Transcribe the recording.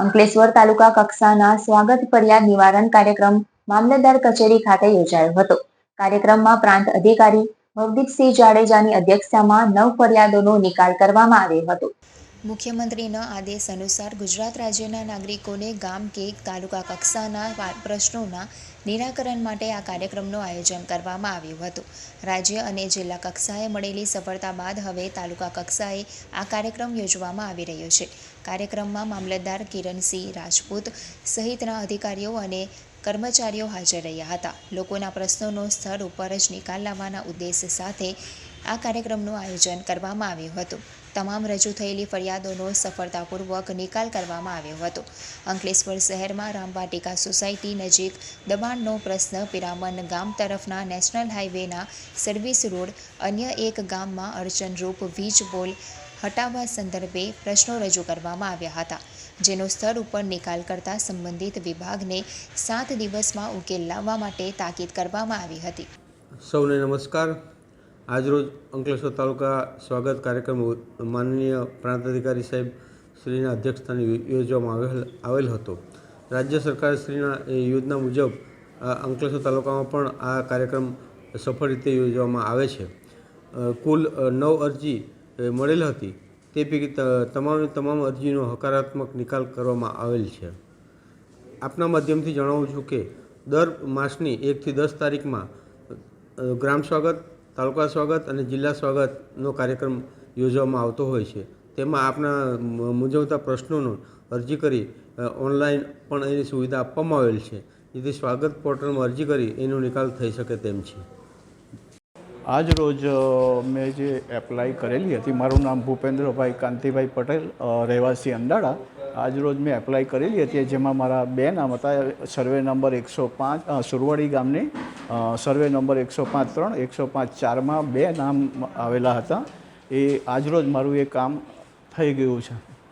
અંકલેશ્વર તાલુકા કક્ષાના સ્વાગત ફરિયાદ નિવારણ કાર્યક્રમ મામલતદાર કચેરી ખાતે યોજાયો હતો. કાર્યક્રમમાં પ્રાંત અધિકારી ભવદીપસિંહ જાડેજાની અધ્યક્ષતામાં 9 ફરિયાદોનો નિકાલ કરવામાં આવ્યો હતો. મુખ્યમંત્રીના આદેશ અનુસાર ગુજરાત રાજ્યના નાગરિકોને ગામ કે તાલુકા કક્ષાના પ્રશ્નોના નિરાકરણ માટે આ કાર્યક્રમનું આયોજન કરવામાં આવ્યું હતું. રાજ્ય અને જિલ્લા કક્ષાએ મળેલી સફળતા બાદ હવે તાલુકા કક્ષાએ આ કાર્યક્રમ યોજવામાં આવી રહ્યો છે. કાર્યક્રમમાં મામલતદાર કિરણસિંહ રાજપૂત સહિતના અધિકારીઓ અને કર્મચારીઓ હાજર રહ્યા હતા. લોકોના પ્રશ્નોનો સ્થળ ઉપર જ નિકાલ લાવવાના ઉદ્દેશ સાથે આ કાર્યક્રમનું આયોજન કરવામાં આવ્યું હતું. તમામ રજૂ થયેલી ફરિયાદોનો સફળતાપૂર્વક નિકાલ કરવામાં આવ્યો હતો. અંકલેશ્વર શહેરમાં રામવાટિકા સોસાયટી નજીક દબાણનો પ્રશ્ન, પિરામન ગામ તરફના નેશનલ હાઈવેના સર્વિસ રોડ, અન્ય એક ગામમાં અડચણરૂપ વીજ પોલ હટાવવા સંદર્ભે પ્રશ્નો રજૂ કરવામાં આવ્યા હતા, જેનો સ્થળ ઉપર નિકાલ કરતા સંબંધિત વિભાગને 7 દિવસમાં ઉકેલ લાવવા માટે તાકીદ કરવામાં આવી હતી. સૌને નમસ્કાર. આજરોજ અંકલેશ્વર તાલુકા સ્વાગત કાર્યક્રમ માનનીય પ્રાંત અધિકારી સાહેબ શ્રીના અધ્યક્ષસ્થાને યોજવામાં આવેલ હતો. રાજ્ય સરકાર શ્રીના યોજના મુજબ અંકલેશ્વર તાલુકામાં પણ આ કાર્યક્રમ સફળ રીતે યોજવામાં આવે છે. કુલ 9 અરજી મળેલ હતી. તે પૈકી તમામ અરજીનો હકારાત્મક નિકાલ કરવામાં આવેલ છે. આપના માધ્યમથી જણાવું છું કે દર માસની 1 થી 10 તારીખમાં ગ્રામ સ્વાગત, તાલુકા સ્વાગત અને જિલ્લા સ્વાગતનો કાર્યક્રમ યોજવામાં આવતો હોય છે. તેમાં આપના મૂંઝવતા પ્રશ્નોનો અરજી કરી ઓનલાઈન પણ એની સુવિધા આપવામાં આવેલ છે, જેથી સ્વાગત પોર્ટલમાં અરજી કરી એનો નિકાલ થઈ શકે તેમ છે. આજ રોજ મેં જે એપ્લાય કરેલી હતી, મારું નામ ભૂપેન્દ્રભાઈ કાંતિભાઈ પટેલ, રહેવાસી અંડાળા. આજ રોજ મેં એપ્લાય કરેલી હતી, જેમાં મારા 2 નામ હતા. સર્વે નંબર 105 સુરવાડી ગામની, સર્વે નંબર 105-3, 105-4માં 2 નામ આવેલા હતા. એ આજરોજ મારું એ કામ થઈ ગયું છે.